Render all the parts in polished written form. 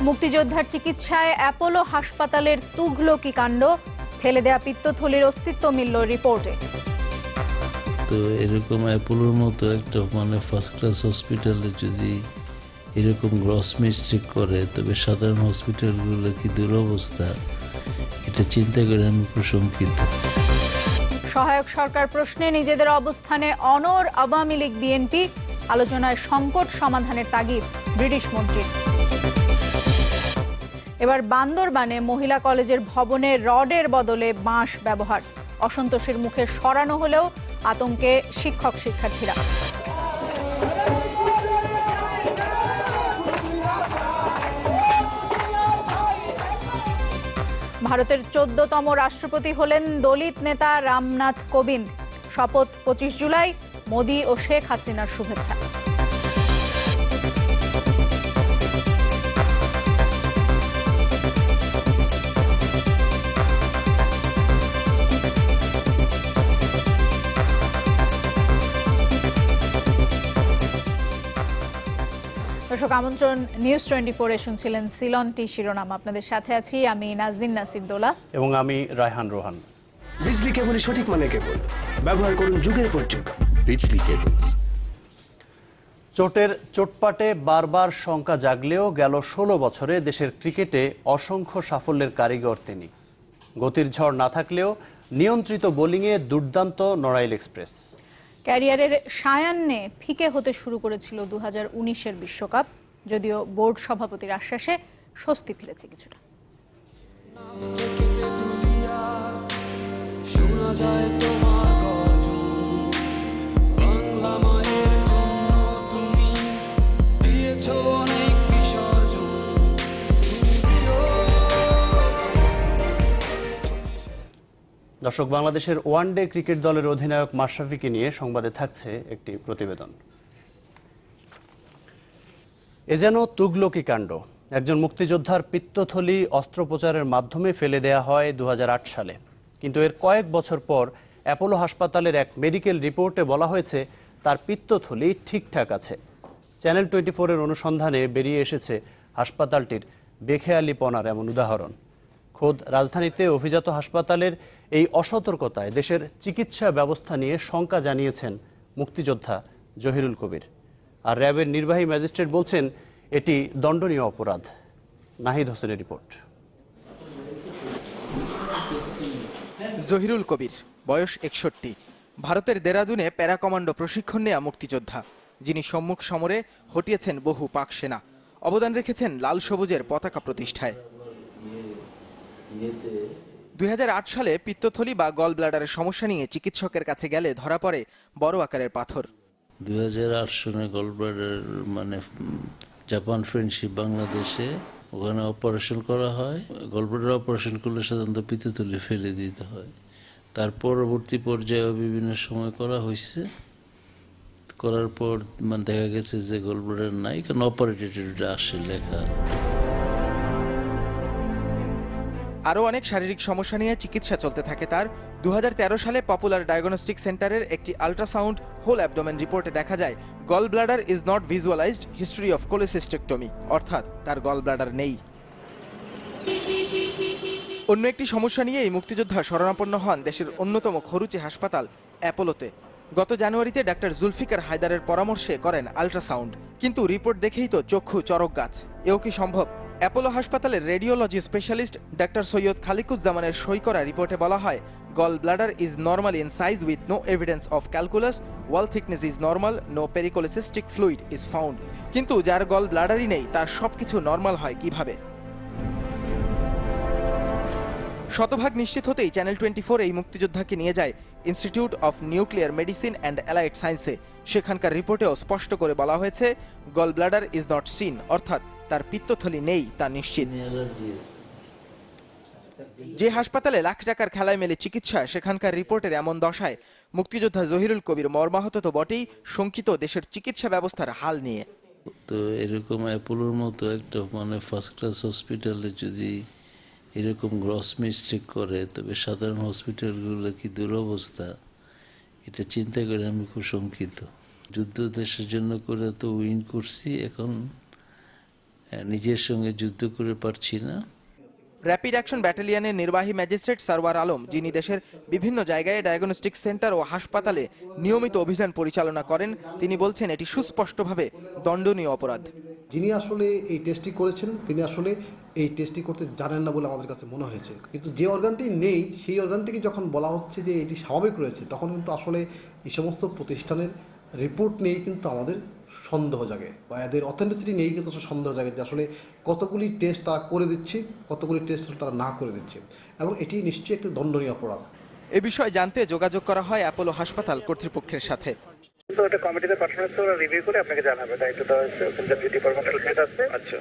মুক্তিযোদ্ধার চিকিৎসায় অ্যাপোলো হাসপাতালের তুঘলকি কাণ্ড, ফেলে দেয়া পিত্তথলির অস্তিত্ব মিলল রিপোর্টে। তো এরকম অ্যাপোলোর মতো একটা ফার্স্ট ক্লাস হসপিটালে যদি এরকম গ্রস মিস্টেক করে, তবে সাধারণ হসপিটালগুলো কি দুরবস্থা, এটা চিন্তা করে আমি খুব শঙ্কিত। সহায়ক সরকার প্রশ্নে নিজেদের অবস্থানে অনড় আওয়ামী লীগ বিএনপি, আলোচনায় সংকট সমাধানের তাগিদ ব্রিটিশ মন্ত্রী। এবার বান্দরবানে মহিলা কলেজের ভবনে রডের বদলে বাঁশ ব্যবহার, অসন্তোষের মুখে সরানো হলেও আতঙ্কে শিক্ষক শিক্ষার্থীরা। ভারতের 14তম রাষ্ট্রপতি হলেন দলিত নেতা রামনাথ কোবিন্দ। শপথ 25 জুলাই, মোদি ও শেখ হাসিনার শুভেচ্ছা। দর্শক, আমন্ত্রণ নিউজ 24-এ শুনছিলেন সিলন টি শিরোনাম। আপনাদের সাথে আছি আমি নাজদিন নাসির দোলা এবং আমি রায়হান রোহান। বিজলি কেবলই সঠিক মানে কেবল, ব্যবহার করুন যুগের পর যুগ বিজলি কেবল। চোটের চোটপাটে বারবার শঙ্কা জাগলেও গেল 16 বছরে দেশের ক্রিকেটে অসংখ্য সাফল্যের কারিগর তিনি। গতির ঝড় না থাকলেও নিয়ন্ত্রিত বোলিংয়ে দুর্দান্ত নড়াইল এক্সপ্রেস। ক্যারিয়ারের সায়ান্নে ফিকে হতে শুরু করেছিল 2019-এর বিশ্বকাপ, যদিও বোর্ড সভাপতির আশ্বাসে স্বস্তি ফিরেছে কিছুটা। দর্শক, বাংলাদেশের ওয়ানডে ক্রিকেট দলের অধিনায়ক মাশরাফিকে নিয়ে সংবাদে থাকছে একটি প্রতিবেদন। এ যেন তুঘলকি কাণ্ড। একজন মুক্তিযোদ্ধার পিত্তথলি অস্ত্রোপচারের মাধ্যমে ফেলে দেয়া হয় 2008 সালে, কিন্তু এর কয়েক বছর পর অ্যাপোলো হাসপাতালের এক মেডিকেল রিপোর্টে বলা হয়েছে তার পিত্তথলি ঠিকঠাক আছে। চ্যানেল 24-এর অনুসন্ধানে বেরিয়ে এসেছে হাসপাতালটির বেখেয়ালিপনার এমন উদাহরণ। খোদ রাজধানীতে অভিজাত হাসপাতালের এই অসতর্কতায় দেশের চিকিৎসা ব্যবস্থা নিয়ে শঙ্কা জানিয়েছেন মুক্তিযোদ্ধা জহিরুল কবির। আর র্যাবের নির্বাহী ম্যাজিস্ট্রেট বলছেন এটি দণ্ডনীয় অপরাধ। নাহিদ হোসেনের রিপোর্ট। জহিরুল কবির, বয়স 61, ভারতের দেরাদুনে প্যারা কমান্ডো প্রশিক্ষণ নেয়া মুক্তিযোদ্ধা, যিনি সম্মুখ সমরে হটিয়েছেন বহু পাক সেনা, অবদান রেখেছেন লাল সবুজের পতাকা প্রতিষ্ঠায়। 2008 সালে পিত্তথলি বা গল ব্লাডারের সমস্যা নিয়ে চিকিৎসকের কাছে গেলে ধরা পড়ে বড় আকারের পাথর। 2008 সালে গল ব্লাডার জাপান ফ্রেন্ডশিপ বাংলাদেশে, ওখানে অপারেশন করা হয়। গল ব্লাডার অপারেশন করলে সাধারণত পিত্তথলি ফেলে দিতে হয়। তার পরবর্তী পর্যায়ে বিভিন্ন সময় করা হয়েছে, করার পর দেখা গেছে যে গল ব্লাডার নাই, কারণ অপারেটেড আসে লেখা। আরও অনেক শারীরিক সমস্যা নিয়ে চিকিৎসা চলতে থাকে তার। 2013 সালে পপুলার ডায়াগনস্টিক সেন্টারের একটি আল্ট্রাসাউন্ড হোল অ্যাবডোমেন রিপোর্টে দেখা যায় gall bladder is not visualized history of cholecystectomy, অর্থাৎ তার গল ব্লাডার নেই। অন্য একটি সমস্যা নিয়ে এই মুক্তিযোদ্ধা শরণাপন্ন হন দেশের অন্যতম খরুচে হাসপাতাল অ্যাপোলোতে। গত জানুয়ারিতে ডাক্তার জুলফিকার হায়দারের পরামর্শে করেন আল্ট্রাসাউন্ড, কিন্তু রিপোর্ট দেখেই তো চক্ষু চরক গাছ। এও কি সম্ভব? অ্যাপোলো হাসপাতালের রেডিওলজি স্পেশালিস্ট ডাক্তার সৈয়দ খালিকুজ্জামানের সই করা রিপোর্টে বলা হয় gall bladder is normal in size with no evidence of calculus, wall thickness is normal, no pericholecystic fluid is found. কিন্তু যার গল ব্লাডারই নেই তার সবকিছু নর্মাল হয় কিভাবে? শতভাগ নিশ্চিত হতেই চ্যানেল 24 এই মুক্তিযোদ্ধাকে নিয়ে যায় institute of nuclear medicine and allied সায়েন্সে। সেখানকার রিপোর্টেও স্পষ্ট করে বলা হয়েছে gall bladder is not seen, অর্থাৎ তার পিত্তথলি নেই তা নিশ্চিত। যে হাসপাতালে লাখ টাকার খেলায় মেলে চিকিৎসা, সেখানকার রিপোর্টের এমন দশায় মুক্তিযোদ্ধা জহিরুল কবির মর্মাহত তো বটেই, শঙ্কিত দেশের চিকিৎসা ব্যবস্থার হাল নিয়ে। তো এরকম অ্যাপোলোর মতো একটা ফার্স্ট ক্লাস হসপিটালে যদি এরকম গ্রস মিস্টেক করে, তবে সাধারণ হসপিটালগুলো কি দুরবস্থা, এটা চিন্তা করে আমি খুব শঙ্কিত। যুদ্ধ দেশের জন্য করে তো উইন করছি, নিজের সঙ্গে যুদ্ধ করে পারছি না। র্যাপিড অ্যাকশন ব্যাটালিয়নের নির্বাহী ম্যাজিস্ট্রেট সারওয়ার আলম, যিনি দেশের বিভিন্ন জায়গায় ডায়াগনস্টিক সেন্টার ও হাসপাতালে নিয়মিত অভিযান পরিচালনা করেন, তিনি বলছেন এটি সুস্পষ্টভাবে দণ্ডনীয় অপরাধ। যিনি আসলে এই টেস্টটি করেছেন তিনি আসলে এই টেস্টটি করতে জানেন না বলে আমাদের কাছে মনে হয়েছে, কিন্তু যে অর্গানটি নেই সেই অর্গানটিকে যখন বলা হচ্ছে যে এটি স্বাভাবিক রয়েছে, তখন কিন্তু আসলে এই সমস্ত প্রতিষ্ঠানের রিপোর্ট নিয়েই কিন্তু আমাদের সন্দেহ জাগে বা এদের অথেন্টিসিটি নিয়েই কিন্তু সন্দেহ জাগে যে আসলে কতগুলি টেস্ট তারা করে দিচ্ছে, কতগুলি টেস্ট তারা না করে দিচ্ছে, এবং এটি নিশ্চয়ই একটি দণ্ডনীয় অপরাধ। এ বিষয়ে জানতে যোগাযোগ করা হয় অ্যাপোলো হাসপাতাল কর্তৃপক্ষের সাথে। তো এটা কমিটিতে পাঠানো হচ্ছে, ওরা রিভিউ করে আপনাকে জানাবে, দায়িত্ব দেওয়া হয়েছে। ওখানকার যে ডিপার্টমেন্টাল হেড আছে, আচ্ছা,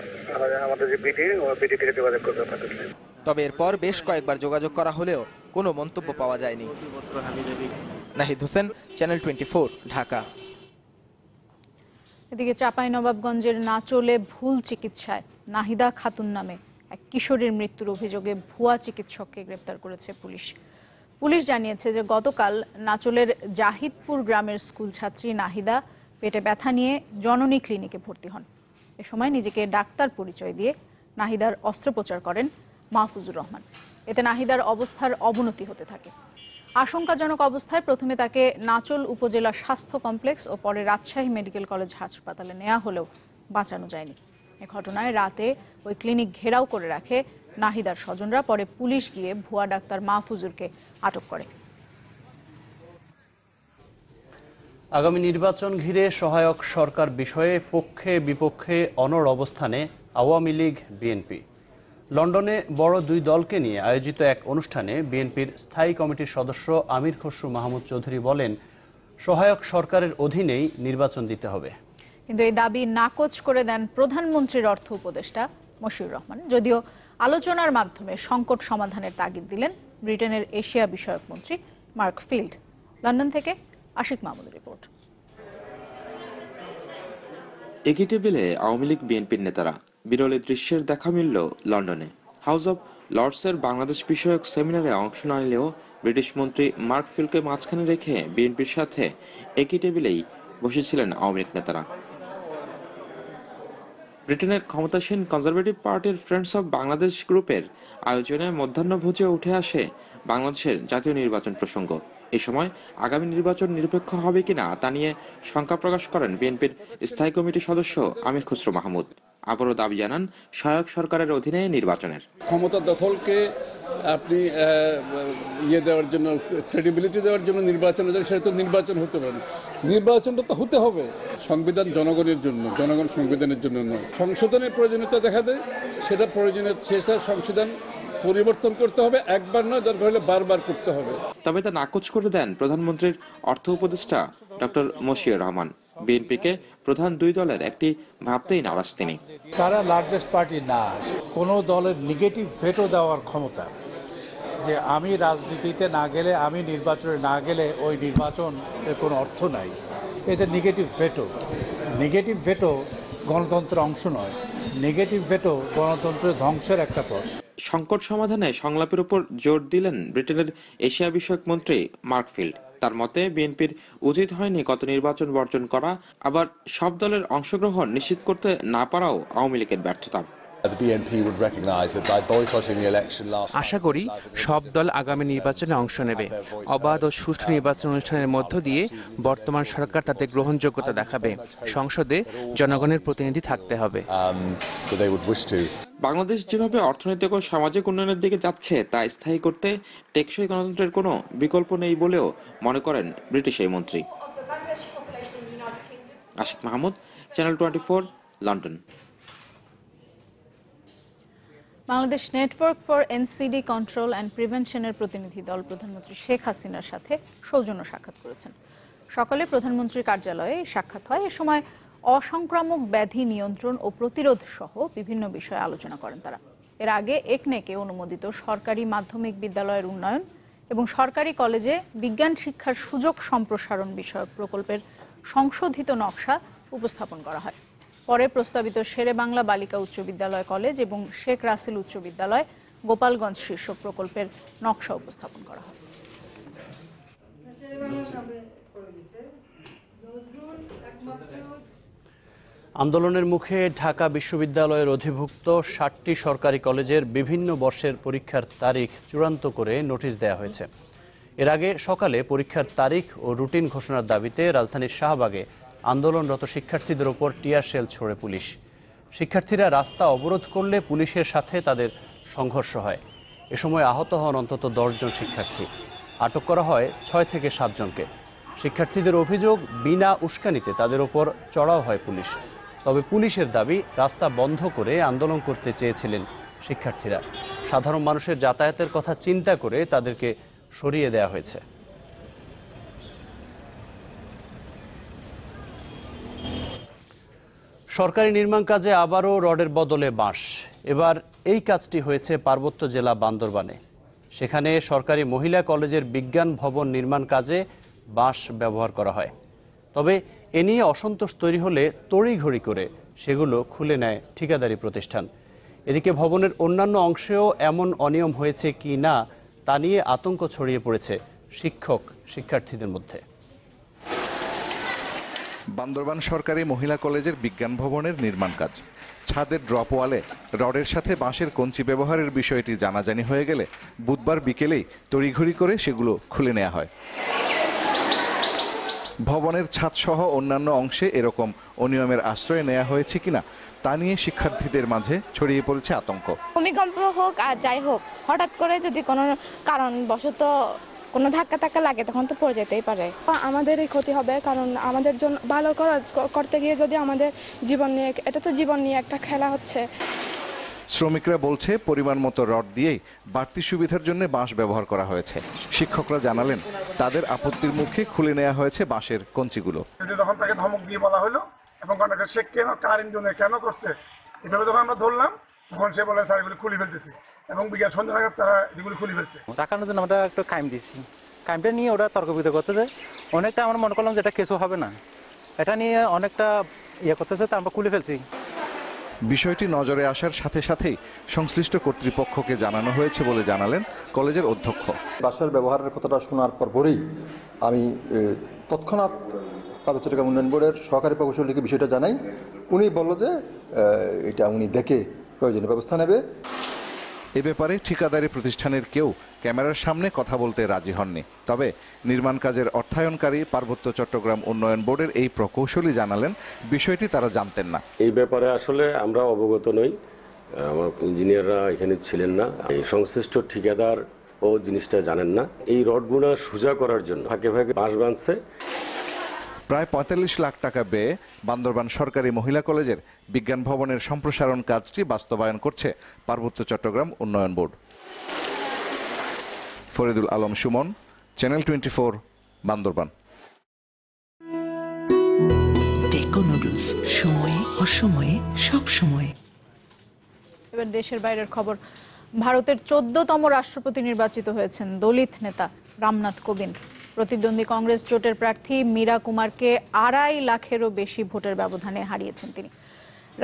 আমাদের যে বিডি, ও বিডি থেকে যোগাযোগ করবে আপনাদের। তবে এরপর বেশ কয়েকবার যোগাযোগ করা হলেও কোনো মন্তব্য পাওয়া যায়নি। নাহিদ হোসেন, চ্যানেল 24, ঢাকা। এদিকে চাঁপাইনবাবগঞ্জের নাচলে ভুল চিকিৎসায় নাহিদা খাতুন নামে এক কিশোরীর মৃত্যুর অভিযোগে ভুয়া চিকিৎসককে গ্রেপ্তার করেছে পুলিশ। পুলিশ জানিয়েছে যে গতকাল নাচলের জাহিদপুর গ্রামের স্কুল ছাত্রী নাহিদা পেটে ব্যথা নিয়ে জননী ক্লিনিকে ভর্তি হন। এ সময় নিজেকে ডাক্তার পরিচয় দিয়ে নাহিদার অস্ত্রোপচার করেন মাহফুজুর রহমান। এতে নাহিদার অবস্থার অবনতি হতে থাকে। আশঙ্কাজনক অবস্থায় প্রথমে তাকে নাচল উপজেলা স্বাস্থ্য কমপ্লেক্স ও পরে রাজশাহী মেডিকেল কলেজ হাসপাতালে নেওয়া হলেও বাঁচানো যায়নি। এ ঘটনায় রাতে ওই ক্লিনিক ঘেরাও করে রাখে নাহিদার স্বজনরা। পরে পুলিশ গিয়ে ভুয়া ডাক্তার মাহফুজুরকে আটক করে। আগামী নির্বাচন ঘিরে সহায়ক সরকার বিষয়ে পক্ষে বিপক্ষে অনড় অবস্থানে আওয়ামী লীগ, বিএনপি। লন্ডনে বড় দুই দলকে নিয়ে আয়োজিত এক অনুষ্ঠানে বিএনপির স্থায়ী কমিটির সদস্য আমির খসরু মাহমুদ চৌধুরী বলেন, সহায়ক সরকারের অধীনেই নির্বাচন দিতে হবে। কিন্তু এই দাবি নাকচ করে দেন প্রধানমন্ত্রীর অর্থ উপদেষ্টা মশিউর রহমান। যদিও আলোচনার মাধ্যমে সংকট সমাধানের তাগিদ দিলেন ব্রিটেনের এশিয়া বিষয়ক মন্ত্রী মার্ক ফিল্ড। লন্ডন থেকে আশিক মাহমুদের রিপোর্ট। একই টেবিলে আওয়ামী লীগ, বিএনপির নেতারা। বিরল দৃশ্যের দেখা মিলল লন্ডনে। হাউস অব লর্ডসের বাংলাদেশ বিষয়ক সেমিনারে অংশ না নিলেও ব্রিটিশ মন্ত্রী মার্ক ফিল্ডকে মাঝখানে রেখে বিএনপির সাথে একই টেবিলেই বসেছিলেন আওয়ামী লীগ নেতারা। ব্রিটেনের ক্ষমতাসীন কনজারভেটিভ পার্টির ফ্রেন্ডস অব বাংলাদেশ গ্রুপের আয়োজনে মধ্যাহ্নভোজে উঠে আসে বাংলাদেশের জাতীয় নির্বাচন প্রসঙ্গ। এই সময় আগামী নির্বাচন নিরপেক্ষ হবে কিনা তা নিয়ে শঙ্কা প্রকাশ করেন বিএনপির স্থায়ী কমিটির সদস্য আমির খসরু মাহমুদ। আবারও দাবি জানান সহায়ক সরকারের অধীনে নির্বাচনের। ক্ষমতা দখলকে আপনি দেওয়ার জন্য, ক্রেডিবিলিটি দেওয়ার জন্য নির্বাচন, সেটা তো নির্বাচন হতে পারে না। নির্বাচনটা তো হতে হবে সংবিধান জনগণের জন্য, জনগণ সংবিধানের জন্য নয়। সংশোধনের প্রয়োজনীয়তা দেখা দেয়, সেটা প্রয়োজনীয়তা সংশোধন পরিবর্তন করতে হবে, একবার নয়, দরকার হলে বারবার করতে হবে। তবে তা নাকচ করে দেন প্রধানমন্ত্রীর অর্থ উপদেষ্টা ডক্টর মশিউর রহমান। বিএনপিকে প্রধান দুই দলের একটি ভাবতেই নারাজ তিনি। তারা লার্জেস্ট পার্টি না, কোনো দলের নেগেটিভ ভেটো দেওয়ার ক্ষমতা, যে আমি রাজনীতিতে না গেলে, আমি নির্বাচনে না গেলে ওই নির্বাচনের কোনো অর্থ নাই। এটা নেগেটিভ ভেটো। নেগেটিভ ভেটো গণতন্ত্রের অংশ নয়, নেগেটিভ ভেটো গণতন্ত্রের ধ্বংসের একটা পথ। সংকট সমাধানে সংলাপের উপর জোর দিলেন ব্রিটেনের এশিয়া বিষয়ক মন্ত্রী মার্ক ফিল্ড। তার মতে বিএনপির উচিত হয়নি গত নির্বাচন বর্জন করা, আবার সব দলের অংশগ্রহণ নিশ্চিত করতে না পারাও আওয়ামী লীগের ব্যর্থতা। আশা করি সব দল আগামী নির্বাচনে অংশ নেবে। অবাধ ও সুষ্ঠু নির্বাচন অনুষ্ঠানের মধ্য দিয়ে বর্তমান সরকার তাদের গ্রহণযোগ্যতা দেখাবে। সংসদে জনগণের প্রতিনিধি থাকতে হবে। বাংলাদেশ যেভাবে অর্থনৈতিক ও সামাজিক উন্নয়নের দিকে যাচ্ছে তা স্থায়ী করতে টেকসই গণতন্ত্রের কোনো বিকল্প নেই বলেও মনে করেন ব্রিটিশ এই মন্ত্রী। Ashiq Mahmud, channel 24, London. Bangladesh network for NCD control and প্রিভেনশনের প্রতিনিধি দল প্রধানমন্ত্রী শেখ হাসিনার সাথে সৌজন্য সাক্ষাৎ করেছেন। সকালে প্রধানমন্ত্রীর সাক্ষাৎ সাক্ষাৎ হয়। এ সময় অসংক্রামক ব্যাধি নিয়ন্ত্রণ ও প্রতিরোধ সহ বিভিন্ন বিষয়ে আলোচনা করেন তারা। এর আগে একনেকে অনুমোদিত সরকারি মাধ্যমিক বিদ্যালয়ের উন্নয়ন এবং সরকারি কলেজে বিজ্ঞান শিক্ষার সুযোগ সম্প্রসারণ বিষয়ক প্রকল্পের সংশোধিত নকশা উপস্থাপন করা হয়। পরে প্রস্তাবিত শেরেবাংলা বালিকা উচ্চ বিদ্যালয় কলেজ এবং শেখ রাসেল উচ্চ বিদ্যালয় গোপালগঞ্জ শীর্ষক প্রকল্পের নকশা উপস্থাপন করা হয়। আন্দোলনের মুখে ঢাকা বিশ্ববিদ্যালয়ের অধিভুক্ত 60টি সরকারি কলেজের বিভিন্ন বর্ষের পরীক্ষার তারিখ চূড়ান্ত করে নোটিশ দেওয়া হয়েছে। এর আগে সকালে পরীক্ষার তারিখ ও রুটিন ঘোষণার দাবিতে রাজধানীর শাহবাগে আন্দোলনরত শিক্ষার্থীদের ওপর টিয়ার শেল ছোড়ে পুলিশ। শিক্ষার্থীরা রাস্তা অবরোধ করলে পুলিশের সাথে তাদের সংঘর্ষ হয়। এ সময় আহত হন অন্তত 10 জন শিক্ষার্থী। আটক করা হয় 6 থেকে 7 জনকে। শিক্ষার্থীদের অভিযোগ, বিনা উস্কানিতে তাদের ওপর চড়াও হয় পুলিশ। তবে পুলিশের দাবি, রাস্তা বন্ধ করে আন্দোলন করতে চেয়েছিলেন শিক্ষার্থীরা। সাধারণ মানুষের যাতায়াতের কথা চিন্তা করে তাদেরকে সরিয়ে দেওয়া হয়েছে। সরকারি নির্মাণ কাজে আবারও রডের বদলে বাঁশ। এবার এই কাজটি হয়েছে পার্বত্য জেলা বান্দরবানে। সেখানে সরকারি মহিলা কলেজের বিজ্ঞান ভবন নির্মাণ কাজে বাঁশ ব্যবহার করা হয়। তবে এ নিয়ে অসন্তোষ তৈরি হলে তড়িঘড়ি করে সেগুলো খুলে নেয় ঠিকাদারি প্রতিষ্ঠান। এদিকে ভবনের অন্যান্য অংশেও এমন অনিয়ম হয়েছে কি না তা নিয়ে আতঙ্ক ছড়িয়ে পড়েছে শিক্ষার্থীদের মধ্যে। বান্দরবান সরকারি মহিলা কলেজের বিজ্ঞান ভবনের নির্মাণ কাজ। ছাদের ড্রপ ওয়ালে রডের সাথে বাঁশের কঞ্চি ব্যবহারের বিষয়টি জানাজানি হয়ে গেলে বুধবার বিকেলেই তড়িঘড়ি করে সেগুলো খুলে নেওয়া হয়। ভবনের ছাদসহ অন্যান্য অংশে এরকম অনিয়মের আশ্রয় নেওয়া হয়েছে কিনা তা নিয়ে শিক্ষার্থীদের মাঝে ছড়িয়ে পড়েছে আতঙ্ক। ভূমিকম্প হোক আর যাই হোক, হঠাৎ করে যদি কোনো কারণবশত কোনো ধাক্কা লাগে তখন তো পড়ে যেতেই পারে। আমাদেরই ক্ষতি হবে, কারণ আমাদের জন্য ভালো করতে গিয়ে যদি আমাদের জীবন নিয়ে, এটা তো জীবন নিয়ে একটা খেলা হচ্ছে। শ্রমিকরা বলছে পরিমাণ মতো রড দিয়েই বাড়তি সুবিধার জন্য বাঁশ ব্যবহার করা হয়েছে। শিক্ষকরা জানালেন তাদের আপত্তির মুখে খুলে নেওয়া হয়েছে বাঁশের কঞ্চিগুলো। তখন তাকে ধমক দিয়ে বলা হলো এবং সে কেন কার ইঞ্জিনে কেন করছে এভাবে যখন আমরা ধরলাম তখন সে বলে স্যার এগুলি খুলে ফেলতেছি এবং বিকেল সন্ধ্যা নাগাদ তারা এগুলি খুলে ফেলছে। টাকানোর জন্য আমরা একটু কাইম দিচ্ছি, কাইমটা নিয়ে ওরা তর্ক বিতর্ক করতেছে অনেকটা। আমরা মনে করলাম যে এটা কেসও হবে না, এটা নিয়ে অনেকটা করতেছে, তা আমরা খুলে ফেলছি। বিষয়টি নজরে আসার সাথে সাথেই সংশ্লিষ্ট কর্তৃপক্ষকে জানানো হয়েছে বলে জানালেন কলেজের অধ্যক্ষ। বাঁশের ব্যবহারের কথাটা শোনার পরই আমি তৎক্ষণাৎ পার্বত্য চট্টগ্রাম উন্নয়ন বোর্ডের সহকারী প্রকৌশলীকে বিষয়টা জানাই। উনি বলল যে এটা উনি দেখে প্রয়োজনীয় ব্যবস্থা নেবে। এ ব্যাপারে ঠিকাদারি প্রতিষ্ঠানের কেউ ক্যামেরার সামনে কথা বলতে রাজি হননি। তবে নির্মাণ কাজের অর্থায়নকারী পার্বত্য চট্টগ্রাম উন্নয়ন বোর্ডের এই প্রকৌশলী জানালেন বিষয়টি তারা জানতেন না। এই ব্যাপারে আসলে আমরা অবগত নই, আমার ইঞ্জিনিয়াররা এখানে ছিলেন না, এই সংশ্লিষ্ট ঠিকাদার ও জিনিসটা জানেন না। এই রডগুলো সোজা করার জন্য ভাগে ভাগে বাঁশ বাঁধছে। প্রায় 45 লাখ টাকা ব্যয়ে বান্দরবান সরকারি মহিলা কলেজের বিজ্ঞান ভবনের সম্প্রসারণ কাজটি বাস্তবায়ন করছে পার্বত্য চট্টগ্রাম উন্নয়ন বোর্ড। ফরিদুল আলম সুমন, চ্যানেল 24, বান্দরবান। টেকো নুডলস, সময়ে অসময়ে সব সময়। এবার দেশের বাইরের খবর। ভারতের 14তম রাষ্ট্রপতি নির্বাচিত হয়েছেন দলিত নেতা রামনাথ কোবিন্দ। প্রতিদ্বন্দ্বী কংগ্রেস জোটের প্রার্থী মীরা কুমারকে 2.5 লাখেরও বেশি ভোটের ব্যবধানে হারিয়েছেন তিনি।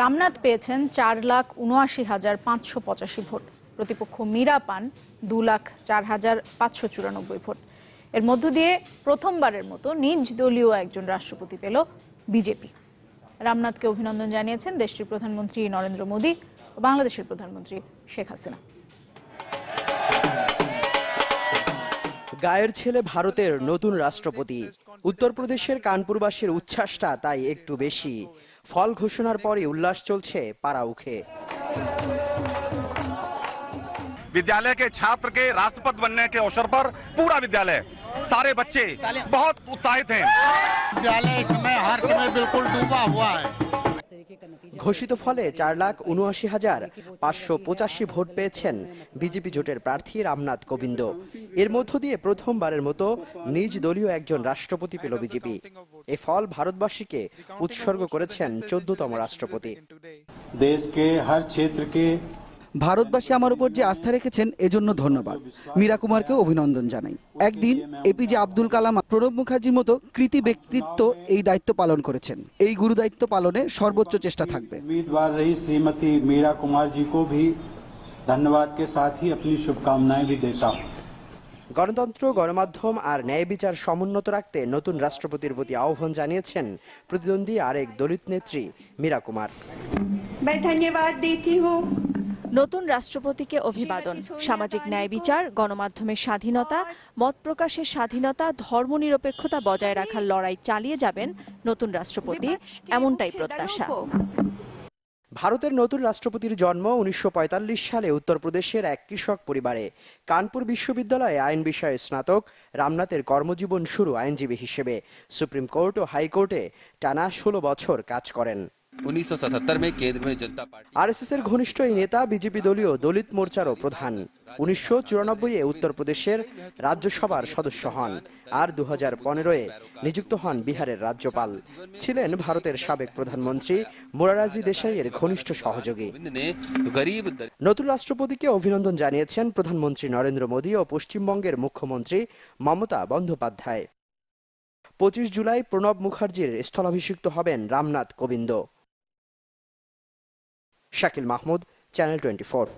রামনাথ পেয়েছেন 4,79,585 ভোট। প্রতিপক্ষ মীরা পান 2,04,594 ভোট। এর মধ্য দিয়ে প্রথমবারের মতো নিজ দলীয় একজন রাষ্ট্রপতি পেল বিজেপি। রামনাথকে অভিনন্দন জানিয়েছেন দেশটির প্রধানমন্ত্রী নরেন্দ্র মোদী ও বাংলাদেশের প্রধানমন্ত্রী শেখ হাসিনা। গায়ের ছেলে ভারতের নতুন রাষ্ট্রপতি। উত্তরপ্রদেশের কানপুরবাসীর উচ্ছ্বাসটা তাই একটু বেশি। ফল ঘোষণার পরে উল্লাস চলছে পাড়াউখে। विद्यालय के छात्र के राष्ट्रपति बनने के अवसर पर पूरा विद्यालय, सारे बच्चे बहुत उत्साहित हैं। विद्यालय इस समय हर समय बिल्कुल डूबा हुआ है। ঘোষিত ফলে 4,79,585 ভোট পেয়েছেন বিজেপি জোটের প্রার্থী রামনাথ কোবিন্দ। এর মধ্য দিয়ে প্রথমবারের মতো নিজ দলীয় একজন রাষ্ট্রপতি পেল বিজেপি। এই ফল ভারতবাসীকে উৎসর্গ করেছেন 14তম রাষ্ট্রপতি। দেশ के हर क्षेत्र के ভারতবাসী আমার উপর যে আস্থা রেখেছেন এজন্য ধন্যবাদ। মীরা কুমারকেও অভিনন্দন জানাই। একদিন এপিজে আব্দুল কালাম, প্রণব মুখার্জির মতো কৃতি ব্যক্তিত্ব এই দায়িত্ব পালন করেছেন। এই গুরু দায়িত্ব পালনে সর্বোচ্চ চেষ্টা থাকবে। उम्मीदवार रही श्रीमती मीरा कुमार जी को भी धन्यवाद के साथ ही अपनी शुभकामनाएं भी देता हूं। গণতন্ত্র, গণমাধ্যম আর ন্যায় বিচার সমুন্নত রাখতে নতুন রাষ্ট্রপতির প্রতি আহ্বান জানিয়েছেন প্রতিদ্বন্দ্বী আরেক দলিত নেত্রী মীরা কুমার। নতুন রাষ্ট্রপতিকে অভিবাদন। সামাজিক ন্যায় বিচার, গণমাধ্যমের স্বাধীনতা, মত প্রকাশের স্বাধীনতা, ধর্মনিরপেক্ষতা বজায় রাখার লড়াই চালিয়ে যাবেন নতুন রাষ্ট্রপতি, এমনটাই প্রত্যাশা। ভারতের নতুন রাষ্ট্রপতির জন্ম 1945 সালে উত্তরপ্রদেশের এক কৃষক পরিবারে। কানপুর বিশ্ববিদ্যালয়ে আইন বিষয়ে স্নাতক, রামনাথের কর্মজীবন শুরু আইনজীবী হিসেবে। সুপ্রিম কোর্ট ও হাইকোর্টে টানা 16 বছর কাজ করেন। 1977 में केंद्र में जनता पार्टी আরএসএস এর ঘনিষ্ঠ এই নেতা বিজেপি দলীয় দলিত মোর্চারও প্রধান। 1994-এ উত্তরপ্রদেশের রাজ্যসভার সদস্য হন আর 2015-এ নিযুক্ত হন বিহারের রাজ্যপাল। ছিলেন ভারতের সাবেক প্রধানমন্ত্রী মোরারজি দেশাইয়ের ঘনিষ্ঠ সহযোগী। নতুন রাষ্ট্রপতিকে অভিনন্দন জানিয়েছেন প্রধানমন্ত্রী নরেন্দ্র মোদী ও পশ্চিমবঙ্গের মুখ্যমন্ত্রী মমতা বন্দ্যোপাধ্যায়। 25 জুলাই প্রণব মুখার্জির স্থলাভিষিক্ত হবেন রামনাথ কোবিন্দ। শাকিল মাহমুদ, চ্যানেল 24।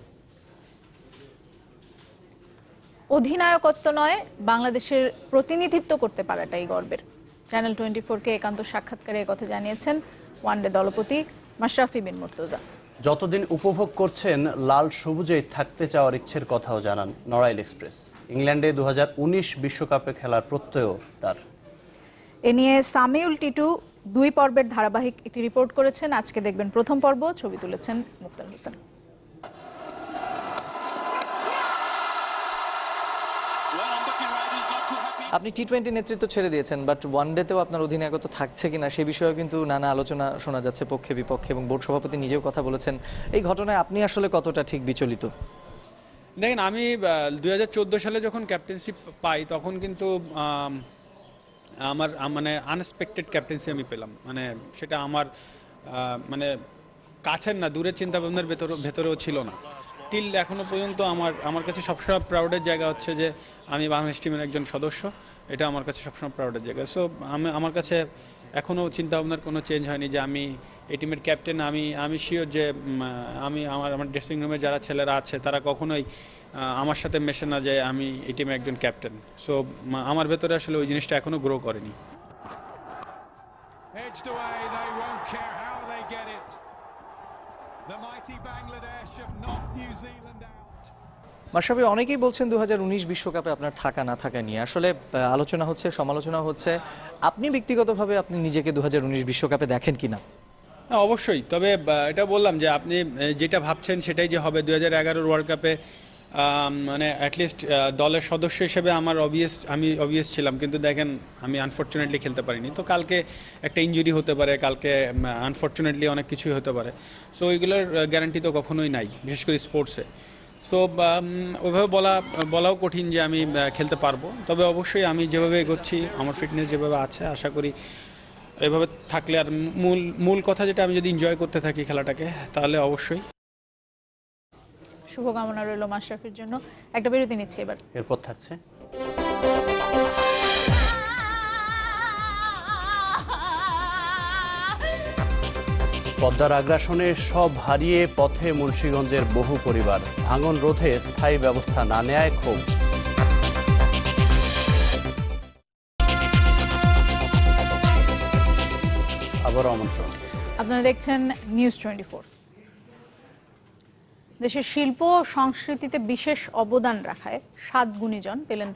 অধিনায়কত্ব নয়, বাংলাদেশের প্রতিনিধিত্ব করতে পারাটাই গর্বের। চ্যানেল 24-কে একান্ত সাক্ষাৎকারে কথা জানিয়েছেন ওয়ানডে দলপতি মাশরাফি বিন মুর্তজা। যতদিন উপভোগ করছেন লাল সবুজেই থাকতে চাওয়ার ইচ্ছের কথাও জানান নড়াইল এক্সপ্রেস। ইংল্যান্ডে 2019 বিশ্বকাপে খেলার প্রত্যয় তার। এ নিয়ে সামিউল টিটু 2 পর্বের ধারাবাহিক একটি রিপোর্ট করেছেন। আজকে দেখবেন প্রথম পর্ব, ছবি তুলেছেন মুক্তার হোসেন। আপনি টি-20 নেতৃত্ব ছেড়ে দিয়েছেন, বাট ওয়ানডেতেও আপনার অধিনায়কত্ব থাকছে কিনা সে বিষয়েও কিন্তু নানা আলোচনা শোনা যাচ্ছে পক্ষে বিপক্ষে, এবং বোর্ড সভাপতি নিজেও কথা বলেছেন। এই ঘটনায় আপনি আসলে কতটা ঠিক বিচলিত? দেখেন, আমি 2014 সালে যখন ক্যাপ্টেন্সি পাই তখন কিন্তু আমার মানে আনএক্সপেক্টেড ক্যাপ্টেন্সি আমি পেলাম। মানে সেটা আমার মানে কাছের না, দূরের চিন্তাভাবনার ভেতরেও ছিল না। টিল এখনও পর্যন্ত আমার কাছে সবসময় প্রাউডের জায়গা হচ্ছে যে আমি বাংলাদেশ টিমের একজন সদস্য। এটা আমার কাছে সবসময় প্রাউডের জায়গা। সো আমার কাছে এখনও চিন্তাভাবনার কোনো চেঞ্জ হয়নি যে আমি এই টিমের ক্যাপ্টেন। আমি শিওর যে আমার ড্রেসিং রুমে যারা ছেলেরা আছে তারা কখনোই আমার সাথে মেশে না যে আমি এই টিমে একজন ক্যাপ্টেন। সো আমার ভেতরে আসলে ওই জিনিসটা এখনও গ্রো করেনি। মাশরাফি, অনেকেই বলছেন 2019 বিশ্বকাপে আপনার থাকা না থাকা নিয়ে আসলে আলোচনা হচ্ছে, সমালোচনা হচ্ছে। আপনি ব্যক্তিগতভাবে আপনি নিজেকে 2019 বিশ্বকাপে দেখেন কিনা? অবশ্যই, তবে এটা বললাম যে আপনি যেটা ভাবছেন সেটাই যে হবে। 2011 ওয়ার্ল্ড কাপে মানে অ্যাটলিস্ট দলের সদস্য হিসেবে আমি অবভিয়াস ছিলাম, কিন্তু দেখেন আমি আনফর্চুনেটলি খেলতে পারিনি। তো কালকে একটা ইনজুরি হতে পারে, কালকে আনফর্চুনেটলি অনেক কিছুই হতে পারে। সো ওইগুলোর গ্যারান্টি তো কখনোই নাই, বিশেষ করে স্পোর্টসে। সো ওইভাবে বলাও কঠিন যে আমি খেলতে পারবো। তবে অবশ্যই আমি যেভাবে এগোচ্ছি, আমার ফিটনেস যেভাবে আছে, আশা করি এভাবে থাকলে, আর মূল কথা যেটা, আমি যদি এনজয় করতে থাকি খেলাটাকে, তাহলে অবশ্যই। শুভকামনা রইল মাশরাফির জন্য। একটা বিরতি নিচ্ছি এবার, এরপর থাকছে পদ্মার আগ্রাসনে সব হারিয়ে পথে মুন্সিগঞ্জের বহু পরিবার। ভাঙন রোধে স্থায়ী ব্যবস্থা না নেয় ক্ষোভ। আবারও আমন্ত্রণ। আপনারা দেখছেন নিউজ 24। দেশের শিল্প ও সংস্কৃতিতে বিশেষ অবদান রাখায় 7 গুণীজন পেলেন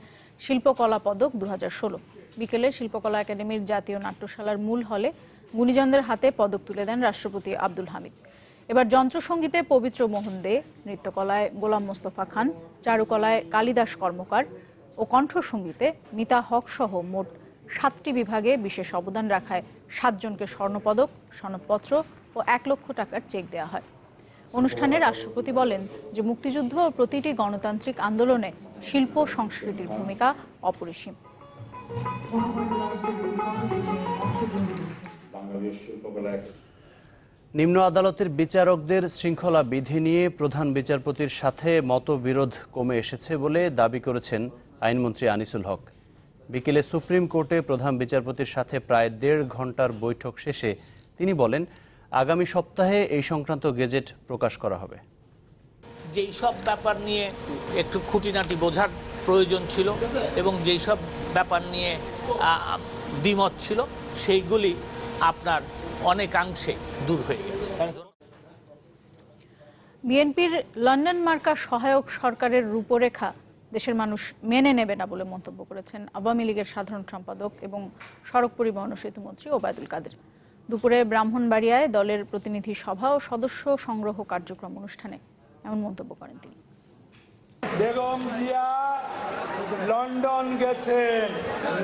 শিল্পকলা পদক 2016। বিকেলে শিল্পকলা একাডেমির জাতীয় নাট্যশালার মূল হলে গুণীজনদের হাতে পদক তুলে দেন রাষ্ট্রপতি আব্দুল হামিদ। এবার যন্ত্রসঙ্গীতে পবিত্র মোহন দে, নৃত্যকলায় গোলাম মোস্তফা খান, চারুকলায় কালিদাস কর্মকার ও কণ্ঠসঙ্গীতে মিতা হক সহ মোট 7টি বিভাগে বিশেষ অবদান রাখায় 7 জনকে স্বর্ণপদক, সনদপত্র ও 1 লক্ষ টাকার চেক দেওয়া হয়। অনুষ্ঠানে রাষ্ট্রপতি বলেন যে মুক্তিযুদ্ধ ও প্রতিটি গণতান্ত্রিক আন্দোলনে শিল্প সংস্কৃতির ভূমিকা অপরিসীম। নিম্ন আদালতের বিচারকদের শৃঙ্খলা বিধি নিয়ে প্রধান বিচারপতির সাথে মতবিরোধ কমে এসেছে বলে দাবি করেছেন আইনমন্ত্রী আনিসুল হক। বিকেলে সুপ্রিম কোর্টে প্রধান বিচারপতির সাথে প্রায় 1.5 ঘন্টার বৈঠক শেষে তিনি বলেন, আগামী সপ্তাহে এই সংক্রান্ত গেজেট প্রকাশ করা হবে। যে সব ব্যাপার নিয়ে একটু খুঁটিনাটি বোঝার প্রয়োজন ছিল এবং যেই সব ব্যাপার নিয়ে দ্বিমত ছিল সেইগুলি আপনার অনেকাংশে দূর হয়ে গেছে। বিএনপির লন্ডন মার্কা সহায়ক সরকারের রূপরেখা দেশের মানুষ মেনে নেবে না বলে মন্তব্য করেছেন আওয়ামী লীগের সাধারণ সম্পাদক এবং সড়ক পরিবহন ও সেতুমন্ত্রী ওবায়দুল কাদের। দুপুরে ব্রাহ্মণবাড়িয়ায় দলের প্রতিনিধি সভা ও সদস্য সংগ্রহ কার্যক্রম অনুষ্ঠানে এমন মন্তব্য করেন তিনি। বেগম জিয়া লন্ডন গেছেন,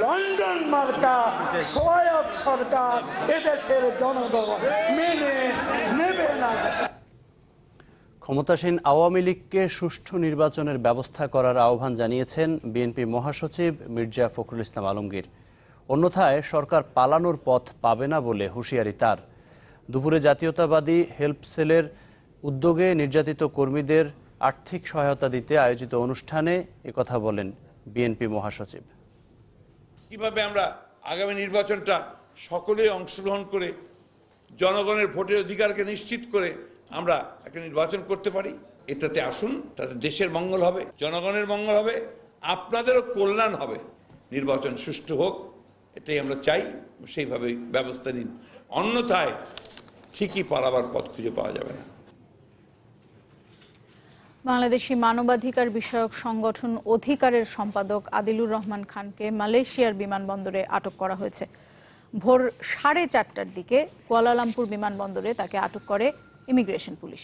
লন্ডন মার্কা সহায়ক সরকার এদেশের জনগণ মেনে নেবে না। ক্ষমতাসীন আওয়ামী লীগকে সুষ্ঠু নির্বাচনের ব্যবস্থা করার আহ্বান জানিয়েছেন বিএনপি মহাসচিব মির্জা ফখরুল ইসলাম আলমগীর। অন্যথায় সরকার পালানোর পথ পাবে না বলে হুঁশিয়ারি তার। দুপুরে জাতীয়তাবাদী হেল্প সেলের উদ্যোগে নির্যাতিত কর্মীদের আর্থিক সহায়তা দিতে আয়োজিত অনুষ্ঠানে একথা বলেন বিএনপি মহাসচিব। কিভাবে আমরা আগামী নির্বাচনটা সকলেই অংশগ্রহণ করে জনগণের ভোটের অধিকারকে নিশ্চিত করে আমরা একটা নির্বাচন করতে পারি, এটাতে আসুন, তাতে দেশের মঙ্গল হবে, জনগণের মঙ্গল হবে, আপনাদেরও কল্যাণ হবে। নির্বাচন সুষ্ঠু হোক, এটাই আমরা চাই, সেইভাবে ব্যবস্থা নিন, অন্যথায় ঠিকই পালাবার পথ খুঁজে পাওয়া যাবে না। বাংলাদেশি মানবাধিকার বিষয়ক সংগঠন অধিকারের সম্পাদক আদিলুর রহমান খানকে মালয়েশিয়ার বিমানবন্দরে আটক করা হয়েছে। ভোর 4:30টার দিকে কুয়ালালামপুর বিমানবন্দরে তাকে আটক করে ইমিগ্রেশন পুলিশ।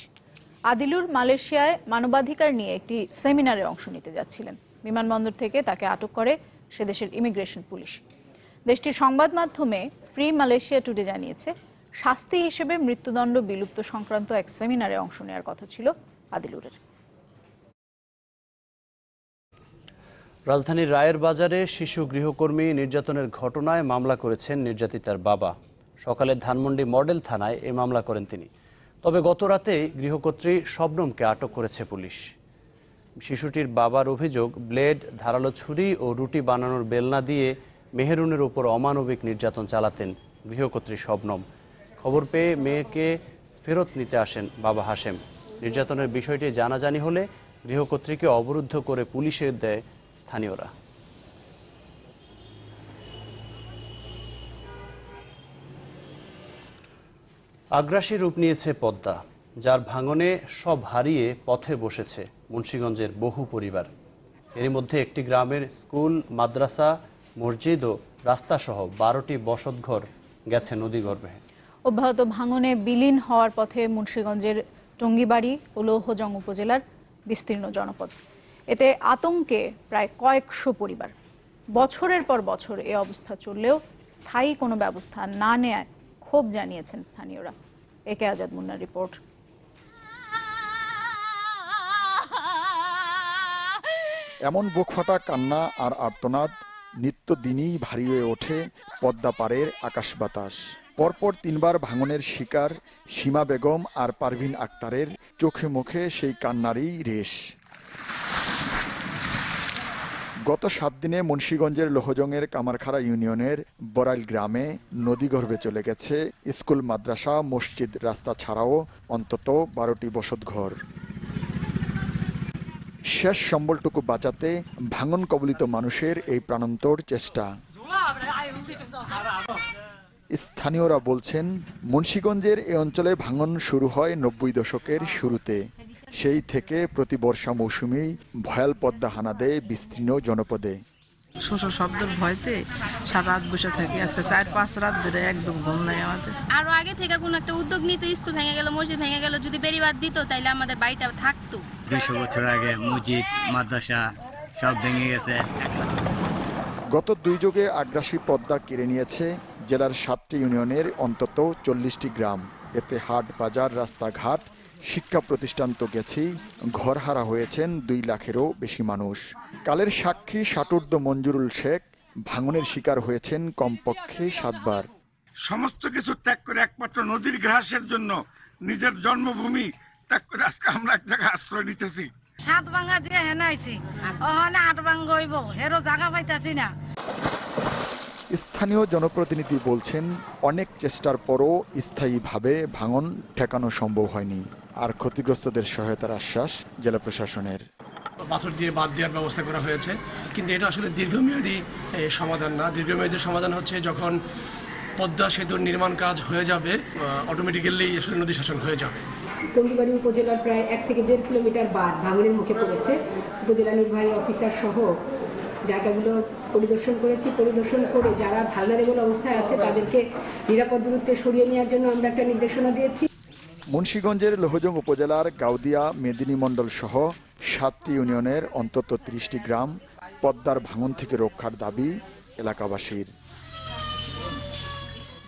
আদিলুর মালয়েশিয়ায় মানবাধিকার নিয়ে একটি সেমিনারে অংশ নিতে যাচ্ছিলেন। বিমানবন্দর থেকে তাকে আটক করে সে দেশের ইমিগ্রেশন পুলিশ। দেশটির সংবাদ মাধ্যমে ফ্রি মালয়েশিয়া টুডে জানিয়েছে, শাস্তি হিসেবে মৃত্যুদণ্ড বিলুপ্ত সংক্রান্ত এক সেমিনারে অংশ নেওয়ার কথা ছিল আদিলুরের। রাজধানীর রায়ের বাজারে শিশু গৃহকর্মী নির্যাতনের ঘটনায় মামলা করেছেন নির্যাতিতার বাবা। সকালে ধানমন্ডি মডেল থানায় এই মামলা করেন তিনি। তবে গত রাতে গৃহকর্ত্রী শবনমকে আটক করেছে পুলিশ। শিশুটির বাবার অভিযোগ, ব্লেড, ধারালো ছুরি ও রুটি বানানোর বেলনা দিয়ে মেহেরুনের উপর অমানবিক নির্যাতন চালাতেন গৃহকর্ত্রী শবনম। খবর পেয়ে মেয়েকে ফেরত নিতে আসেন বাবা হাশেম। নির্যাতনের বিষয়টি জানাজানি হলে গৃহকর্ত্রীকে অবরুদ্ধ করে পুলিশে দেয় স্থানীয়রা। আগ্রাসী রূপ নিয়েছে পদ্মা, যার ভাঙনে সব হারিয়ে পথে বসেছে মুন্সিগঞ্জের বহু পরিবার। এর মধ্যে একটি গ্রামের স্কুল, মাদ্রাসা, মসজিদ ও রাস্তাসহ 12টি বসতঘর গেছে নদীগর্ভে। অব্যাহত ভাঙনে বিলীন হওয়ার পথে মুন্সিগঞ্জের টঙ্গিবাড়ি ও লৌহজং উপজেলার বিস্তীর্ণ জনপদ। এতে আতঙ্কে প্রায় কয়েকশো পরিবার। বছরের পর বছর এ অবস্থা চললেও স্থায়ী কোনো ব্যবস্থা না নেয়ায় ক্ষোভ জানিয়েছেন স্থানীয়রা। একে আজাদ মুন্নার রিপোর্ট। এমন বুকফাটা কান্না আর আর্তনাদ নিত্যদিনই ভারী হয়ে ওঠে পদ্মা পাড়ের আকাশ বাতাস। পরপর 3বার ভাঙনের শিকার সীমা বেগম আর পারভিন আক্তারের চোখে মুখে সেই কান্নারই রেশ। গত 7 দিনে মুন্সিগঞ্জের লোহজংয়ের কামারখাড়া ইউনিয়নের বড়াইল গ্রামে নদীগর্ভে চলে গেছে স্কুল, মাদ্রাসা, মসজিদ, রাস্তা ছাড়াও অন্তত 12টি বসতঘর। শেষ সম্বলটুকু বাঁচাতে ভাঙন কবলিত মানুষের এই প্রাণান্তর চেষ্টা। স্থানীয়রা বলছেন, মুন্সিগঞ্জের এই অঞ্চলে ভাঙন শুরু হয় 90 দশকের শুরুতে। সেই থেকে প্রতি বর্ষা মৌসুমেই ভয়াল পদ্মা হানা দেয় বিস্তীর্ণ জনপদে। শোষণ শব্দের ভয়তে সারা রাত বসে থাকি। আজকে 4-5 রাত ধরে একদম ঘুম নাই আমাদের। আরো আগে থেকে কোনো একটা উদ্যোগ নিতে, স্কুল ভেঙে গেল, মসজিদ ভেঙে গেল, যদি বেড়িবাঁধ দিত তাইলে আমাদের বাড়িটা থাকতো। 200 বছর আগে মসজিদ, মাদ্রাসা সব ভেঙে গেছে। গত 2 যুগে আগ্রাসী পদ্মা কেড়ে নিয়েছে জেলার 7টি ইউনিয়নের অন্তত 40টি গ্রাম। এতে হাট, বাজার, রাস্তাঘাট, শিক্ষা প্রতিষ্ঠান তো গেছেই, ঘরহারা হয়েছেন 2 লাখেরও বেশি মানুষ। কালের সাক্ষী ষাটোর্ধ্ব মঞ্জুরুল শেখ ভাঙনের শিকার হয়েছেন কমপক্ষে 7 বার। সমস্ত কিছু ত্যাগ করে একমাত্র নদীর গ্রাসের জন্য নিজের জন্মভূমি ত্যাগ করে আজকে আমরা এক জায়গায় আশ্রয় নিতেছি। হাত ভাঙা দিয়ে হেনাইছি, ওখানে হাত ভাঙ হইব, হেরো জায়গা পাইতাছি না। স্থানীয় জনপ্রতিনিধি বলছেন, অনেক চেষ্টার পরও স্থায়ীভাবে ভাঙন ঠেকানো সম্ভব হয়নি। আর ক্ষতিগ্রস্তদের সহায়তার আশ্বাস জেলা প্রশাসনের। পাথর দিয়ে বাঁধ দেওয়ার ব্যবস্থা করা হয়েছে, কিন্তু এটা আসলে দীর্ঘমেয়াদী সমাধান না। দীর্ঘমেয়াদী সমাধান হচ্ছে যখন পদ্মা সেতুর নির্মাণ কাজ হয়ে যাবে, অটোমেটিক্যালি আসলে নদী শাসন হয়ে যাবে। টঙ্গিবাড়ি উপজেলার প্রায় 1 থেকে 1.5 কিলোমিটার বাঁধ ভাঙনের মুখে পড়েছে। উপজেলা নির্বাহী অফিসার সহ জায়গাগুলো পরিদর্শন করেছি। পরিদর্শন করে যারা ভালনারেবল অবস্থায় আছে তাদেরকে নিরাপদ দূরত্বে সরিয়ে নেওয়ার জন্য আমরা একটা নির্দেশনা দিয়েছি। মুন্সিগঞ্জের লোহজং উপজেলার গাউদিয়া, মেদিনী মণ্ডল সহ 7টি ইউনিয়নের অন্তত 30টি গ্রাম পদ্মার ভাঙন থেকে রক্ষার দাবি এলাকাবাসীর।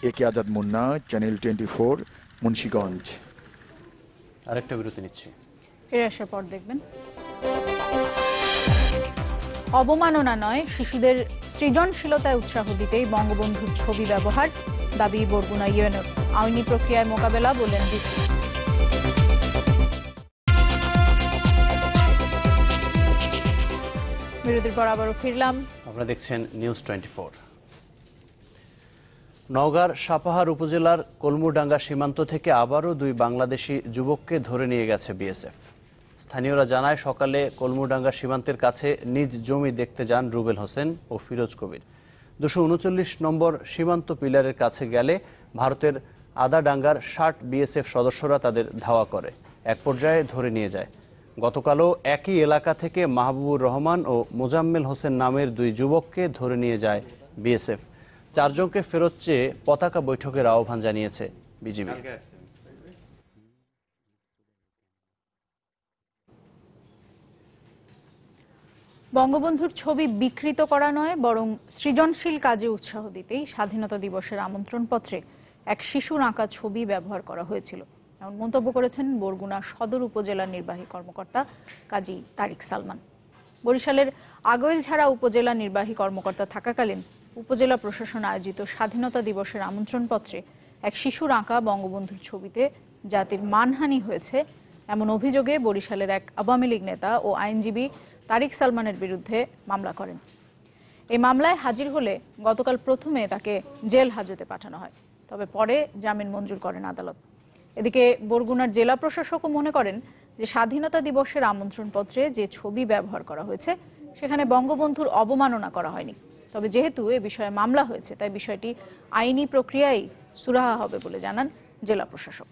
একে আজাদ মুন্না, চ্যানেল 24, মুন্সিগঞ্জ। আরেকটা বিরতি নিচ্ছি, এর আসার পর দেখবেন। অবমাননা নয়, শিশুদের সৃজনশীলতায় উৎসাহ দিতেই বঙ্গবন্ধুর ছবি ব্যবহার, দাবি বরগুনা ইউএনওর। আইনি প্রক্রিয়ায় মোকাবেলা, বললেন ডিসি। বিরতির পর আবারও ফিরলাম। আপনারা দেখছেন নিউজ 24। নওগাঁর সাপাহার উপজেলার কলমুডাঙ্গা সীমান্ত থেকে আবারও 2 বাংলাদেশি যুবককে ধরে নিয়ে গেছে বিএসএফ। স্থানীয়রা জানায়, সকালে কলমুডাঙ্গা সীমান্তের কাছে নিজ জমি দেখতে যান রুবেল হোসেন ও ফিরোজ কবির। 239 নম্বর সীমান্ত পিলারের কাছে গেলে ভারতের আদাডাঙ্গার 60 বিএসএফ সদস্যরা তাদের ধাওয়া করে, এক পর্যায়ে ধরে নিয়ে যায়। গতকালও একই এলাকা থেকে মাহবুবুর রহমান ও মোজাম্মেল হোসেন নামের 2 যুবককে ধরে নিয়ে যায় বিএসএফ। 4 জনকে ফেরত চেয়ে পতাকা বৈঠকের আহ্বান জানিয়েছে বিজিবি। বঙ্গবন্ধুর ছবি বিকৃত করা নয়, বরং সৃজনশীল কাজে উৎসাহ দিতেই স্বাধীনতা দিবসের আমন্ত্রণপত্রে এক শিশুর আঁকা ছবি ব্যবহার করা হয়েছিল, এমন মন্তব্য করেছেন বরগুনা সদর উপজেলার নির্বাহী কর্মকর্তা কাজী তারিক সালমান। বরিশালের আগৈলঝাড়া উপজেলা নির্বাহী কর্মকর্তা থাকাকালীন উপজেলা প্রশাসন আয়োজিত স্বাধীনতা দিবসের আমন্ত্রণপত্রে এক শিশুর আঁকা বঙ্গবন্ধুর ছবিতে জাতির মানহানি হয়েছে, এমন অভিযোগে বরিশালের এক আওয়ামী লীগ নেতা ও আইনজীবী তারিক সালমানের বিরুদ্ধে মামলা করেন। এই মামলায় হাজির হলে গতকাল প্রথমে তাকে জেল হাজতে পাঠানো হয়, তবে পরে জামিন মঞ্জুর করেন আদালত। এদিকে বরগুনার জেলা প্রশাসকও মনে করেন যে স্বাধীনতা দিবসের আমন্ত্রণপত্রে যে ছবি ব্যবহার করা হয়েছে সেখানে বঙ্গবন্ধুর অবমাননা করা হয়নি। তবে যেহেতু এ বিষয়ে মামলা হয়েছে, তাই বিষয়টি আইনি প্রক্রিয়ায় সুরাহা হবে বলে জানান জেলা প্রশাসক।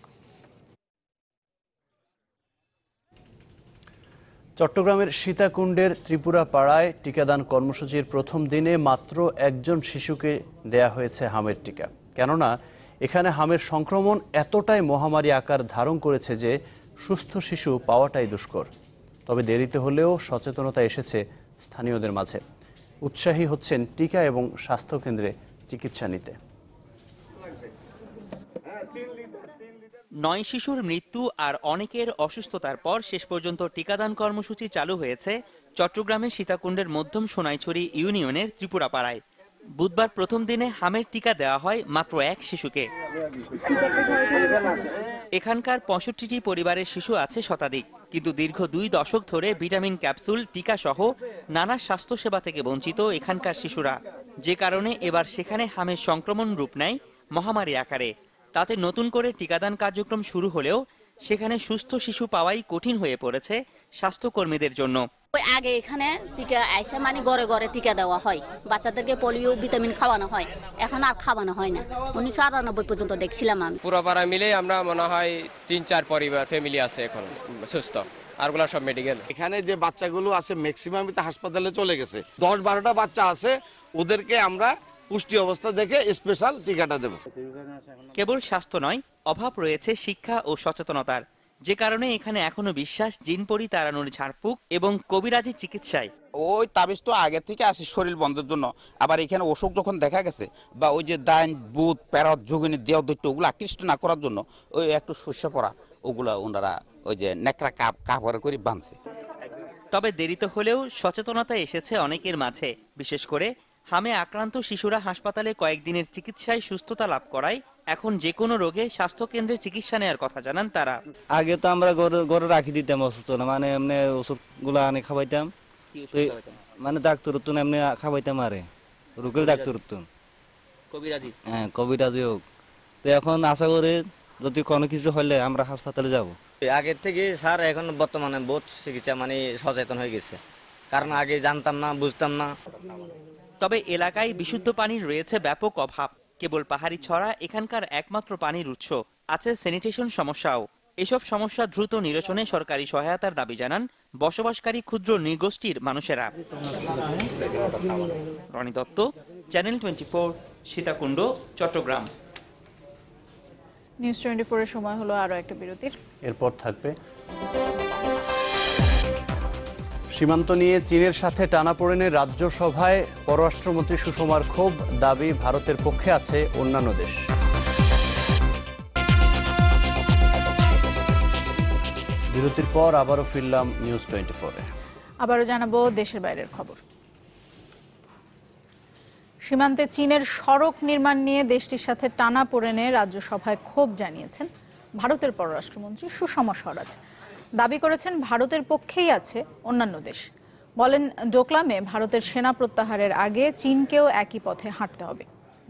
চট্টগ্রামের সীতাকুণ্ডের ত্রিপুরা পাড়ায় টিকাদান কর্মসূচির প্রথম দিনে মাত্র 1 জন শিশুকে দেয়া হয়েছে হামের টিকা। কেননা এখানে হামের সংক্রমণ এতটাই মহামারী আকার ধারণ করেছে যে সুস্থ শিশু পাওয়াটাই দুষ্কর। তবে দেরিতে হলেও সচেতনতা এসেছে স্থানীয়দের মাঝে। উৎসাহী হচ্ছেন টিকা এবং স্বাস্থ্যকেন্দ্রে চিকিৎসা নিতে। 9 শিশুর মৃত্যু আর অনেকের অসুস্থতার পর শেষ পর্যন্ত টিকাদান কর্মসূচি চালু হয়েছে চট্টগ্রামের সীতাকুণ্ডের মধ্যম সোনাইছড়ি ইউনিয়নের ত্রিপুরাপাড়ায়। বুধবার প্রথম দিনে হামের টিকা দেওয়া হয় মাত্র 1 শিশুকে। এখানকার 65টি পরিবারের শিশু আছে শতাধিক, কিন্তু দীর্ঘ 2 দশক ধরে ভিটামিন ক্যাপসুল, টিকা সহ নানা স্বাস্থ্যসেবা থেকে বঞ্চিত এখানকার শিশুরা, যে কারণে এবার সেখানে হামের সংক্রমণ রূপ নেয় মহামারী আকারে। তাতে নতুন করে টিকাদান কার্যক্রম শুরু হলেও সেখানে সুস্থ শিশু পাওয়াই কঠিন হয়ে পড়েছে স্বাস্থ্যকর্মীদের জন্য। আগে এখানে টিকা আইসা মানে ঘরে ঘরে টিকা দেওয়া হয়, বাচ্চাদেরকে পোলিও, ভিটামিন খাওয়ানো হয়, এখন আর খাওয়ানো হয় না। 1998 পর্যন্ত দেখছিলাম আমি। পুরো পাড়া মিলে আমরা মনে হয় 3-4 পরিবার ফ্যামিলি আছে এখন সুস্থ, আরগুলা সব মেডিকেল। এখানে যে বাচ্চাগুলো আছে ম্যাক্সিমাম হাসপাতালে চলে গেছে। 10-12টা বাচ্চা আছে, ওদেরকে আমরা পুষ্টি অবস্থা দেখে স্পেশাল টিকাটা দেব। কেবল স্বাস্থ্য নয়, অভাব রয়েছে শিক্ষা ও সচেতনতার, যে কারণে এখানে এখনো বিশ্বাস জিনপরি তাড়ানোর ঝাড়ফুঁক এবং কবিরাজি চিকিৎসায়। ওই তাবিজ তো আগে থেকে আসে শরীর বন্ধের জন্য, আবার এখানে অসুখ যখন দেখা গেছে বা ওই যে ডাইন, ভূত, প্যারত, যোগিনী, দেহ দৈত্য ওগুলো আকৃষ্ট না করার জন্য ওই একটু শস্য পড়া ওগুলা ওনারা ওই যে নেকড়া কাপড় করে বাঁধছে। তবে দেরিতে হলেও সচেতনতা এসেছে অনেকের মাঝে, বিশেষ করে হামে আক্রান্ত শিশুরা হাসপাতালে কয়েকদিনের চিকিৎসায় সুস্থতা লাভ করায় এখন যে কোনো রোগে স্বাস্থ্যকেন্দ্রে চিকিৎসা নেওয়ার কথা জানান তারা। আগে তো আমরা ঘরে রাখি দিতাম অসুস্থ না, মানে এমনি ওষুধগুলো আনে খাওয়াইতাম, মানে ডাক্তার তো এমনি খাওয়াইতাম, আরে রোগের ডাক্তার তো কবিরাজি, হ্যাঁ কবিরাজি হোক। তো এখন আশা করি যদি কোনো কিছু হলে আমরা হাসপাতালে যাব। আগের থেকে স্যার এখন বর্তমানে বহুত চিকিৎসা মানে সচেতন হয়ে গেছে, কারণ আগে জানতাম না, বুঝতাম না। তবে এলাকায় বিশুদ্ধ পানির রয়েছে ব্যাপক অভাব। কেবল পাহাড়ি ছড়া এখানকার একমাত্র পানির উৎস। আছে স্যানিটেশন সমস্যাও। এসব সমস্যা দ্রুত নিরসনে সরকারি সহায়তার দাবি জানান বসবাসকারী ক্ষুদ্র নৃগোষ্ঠীর মানুষেরা। রনি দত্ত, চ্যানেল 24, সীতাকুণ্ড, চট্টগ্রাম। নিউজ 24 এর সময় হলো আরো একটা বিরতির। এরপর থাকবে সীমান্ত নিয়ে চীনের সাথে টানাপোড়েনে রাজ্যসভায় পররাষ্ট্রমন্ত্রী সুষমার ক্ষোভ, দাবি ভারতের পক্ষে আছে অন্যান্য দেশ। বিরতির পর আবারও ফিরলাম নিউজ 24-এ। আবারও জানাবো দেশের বাইরের খবর। সীমান্তে চীনের সড়ক নির্মাণ নিয়ে দেশটির সাথে টানাপোড়েনে রাজ্যসভায় ক্ষোভ জানিয়েছেন ভারতের পররাষ্ট্রমন্ত্রী সুষমা স্বরাজ। দাবি করেছেন ভারতের পক্ষেই আছে অন্যান্য দেশ। বলেন, ডোকলামে ভারতের সেনা প্রত্যাহারের আগে চীনকেও একই পথে হাঁটতে হবে।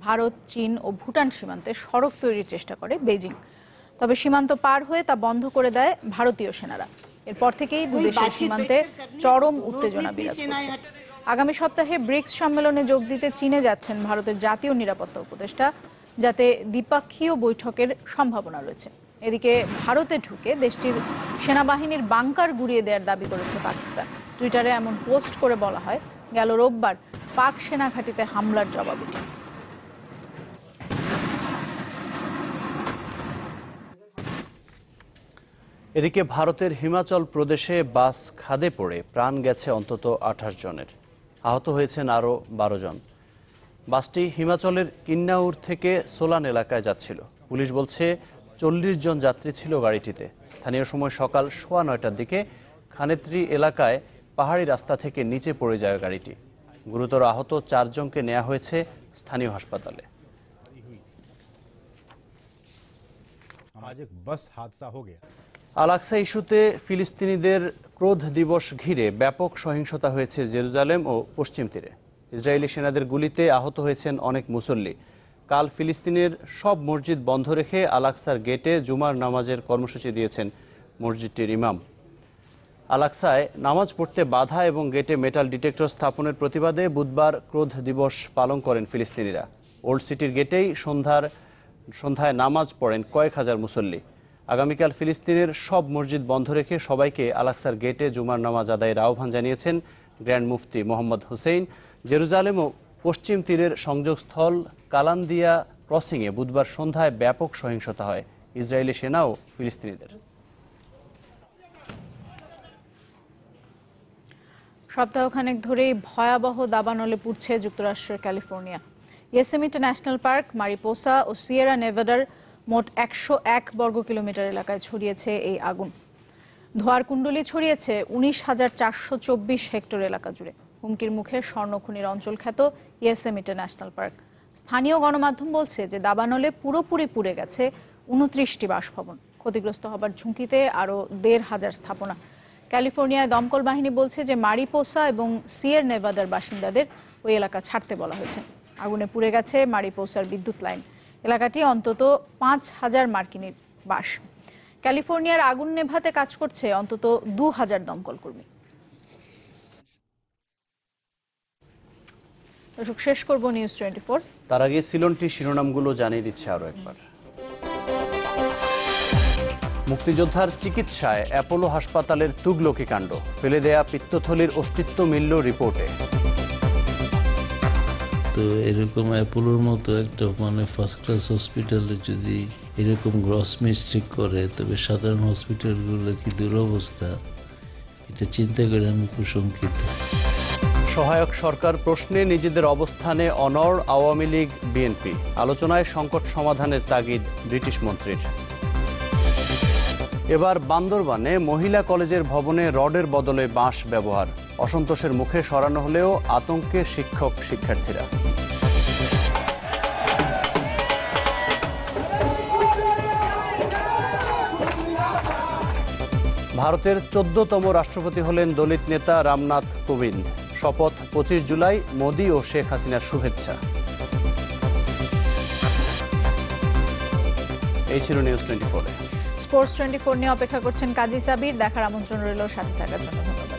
ভারত, চীন ও ভুটান সীমান্তে সড়ক তৈরির চেষ্টা করে বেজিং, তবে সীমান্ত পার হয়ে তা বন্ধ করে দেয় ভারতীয় সেনারা। এরপর থেকেই দুই দেশের সীমান্তে চরম উত্তেজনা বিরাজ করছে। আগামী সপ্তাহে ব্রিক্স সম্মেলনে যোগ দিতে চীনে যাচ্ছেন ভারতের জাতীয় নিরাপত্তা উপদেষ্টা, যাতে দ্বিপাক্ষীয় বৈঠকের সম্ভাবনা রয়েছে। এদিকে ভারতে ঢুকে দেশটির সেনাবাহিনীর বাংকার গুড়িয়ে দেওয়ার দাবি করেছে পাকিস্তান। টুইটারে এমন পোস্ট করে বলা হয়, গেল রোববার পাক সেনা ঘাঁটিতে হামলার জবাব এটি। এদিকে ভারতের হিমাচল প্রদেশে বাস খাদে পড়ে প্রাণ গেছে অন্তত 28 জনের, আহত হয়েছেন আরও 12 জন। বাসটি হিমাচলের কিন্নাউর থেকে সোলান এলাকায় যাচ্ছিল। পুলিশ বলছে 40 জন যাত্রী ছিল গাড়িটিতে। স্থানীয় সময় সকাল 9:15টার দিকে খানেত্রী এলাকায় পাহাড়ি রাস্তা থেকে নিচে পড়ে যায় গাড়িটি। গুরুতর আহত 4 জনকে নেওয়া হয়েছে স্থানীয় হাসপাতালে। আল-আকসা ইস্যুতে ফিলিস্তিনিদের ক্রোধ দিবস ঘিরে ব্যাপক সহিংসতা হয়েছে জেরুজালেম ও পশ্চিম তীরে। ইসরায়েলি সেনাদের গুলিতে আহত হয়েছেন অনেক মুসল্লি। কাল ফিলিস্তিনের সব মসজিদ বন্ধ রেখে আল-আকসার গেটে জুমার নামাজের কর্মসূচি দিয়েছেন মসজিদটির ইমাম। আল-আকসায় নামাজ পড়তে বাধা এবং গেটে মেটাল ডিটেক্টর স্থাপনের প্রতিবাদে বুধবার ক্রোধ দিবস পালন করেন ফিলিস্তিনিরা। ওল্ড সিটির গেটেই সন্ধ্যায় নামাজ পড়েন কয়েক হাজার মুসল্লি। আগামীকাল ফিলিস্তিনের সব মসজিদ বন্ধ রেখে সবাইকে আল-আকসার গেটে জুমার নামাজ আদায়ের আহ্বান জানিয়েছেন গ্র্যান্ড মুফতি মোহাম্মদ হুসেইন। জেরুজালেম ও পশ্চিম তীরের সংযোগস্থল কালান্দিয়া ক্রসিংয়ে বুধবার সন্ধ্যায় ব্যাপক সহিংসতা হয় ইসরায়েলি সেনা ও ফিলিস্তিনিদের। সপ্তাহখানেক ধরেই ভয়াবহ দাবানলে পুড়ছে যুক্তরাষ্ট্রের ক্যালিফোর্নিয়া। ইয়োসেমিটি ন্যাশনাল পার্ক, মারিপোসা ও সিয়েরা নেভাডার মোট 101 বর্গ কিলোমিটার এলাকায় ছড়িয়েছে এই আগুন। ধোঁয়ার কুণ্ডলী ছড়িয়েছে 19,424 হেক্টর এলাকা জুড়ে। হুমকির মুখে স্বর্ণখনির অঞ্চল খ্যাত ইয়োসেমিটি ন্যাশনাল পার্ক। স্থানীয় গণমাধ্যম বলছে যে দাবানলে পুরোপুরি পুড়ে গেছে 29টি বাসভবন। ক্ষতিগ্রস্ত হবার ঝুঁকিতে আরও 1,500 স্থাপনা। ক্যালিফোর্নিয়ায় দমকল বাহিনী বলছে যে মারিপোসা এবং সিয়েরা নেভাদার বাসিন্দাদের ওই এলাকা ছাড়তে বলা হয়েছে। আগুনে পুড়ে গেছে মারিপোসার বিদ্যুৎ লাইন। এলাকাটি অন্তত 5,000 মার্কিনীর বাস। ক্যালিফোর্নিয়ার আগুন নেভাতে কাজ করছে অন্তত 2,000 দমকল কর্মী। দর্শক, শেষ করব নিউজ 24। তার আগে সিলনটি শিরোনামগুলো জানিয়ে দিচ্ছে আরো একবার। মুক্তিযোদ্ধার চিকিৎসায় অ্যাপোলো হাসপাতালের তুগলকি কাণ্ড, ফেলে দেয়া পিত্তথলির অস্তিত্ব মিলল রিপোর্টে। তো এরকম অ্যাপোলোর মতো একটা ফার্স্ট ক্লাস হসপিটালে যদি এরকম গ্রস মিস্টেক করে, তবে সাধারণ হসপিটালগুলো কি দুরবস্থা, এটা চিন্তা করে আমি প্রশঙ্কিত। সহায়ক সরকার প্রশ্নে নিজেদের অবস্থানে অনড় আওয়ামী লীগ, বিএনপি। আলোচনায় সংকট সমাধানের তাগিদ ব্রিটিশ মন্ত্রীর। এবার বান্দরবানে মহিলা কলেজের ভবনে রডের বদলে বাঁশ ব্যবহার, অসন্তোষের মুখে সরানো হলেও আতঙ্কে শিক্ষক শিক্ষার্থীরা। ভারতের 14তম রাষ্ট্রপতি হলেন দলিত নেতা রামনাথ কোবিন্দ। শপথ 25 জুলাই, মোদি ও শেখ হাসিনার শুভেচ্ছা। এই ছিল নিউজ 24। স্পোর্টস 24 নিয়ে অপেক্ষা করছেন কাজী সাবির। দেখার আমন্ত্রণ রইল, সাথে থাকার জন্য ধন্যবাদ।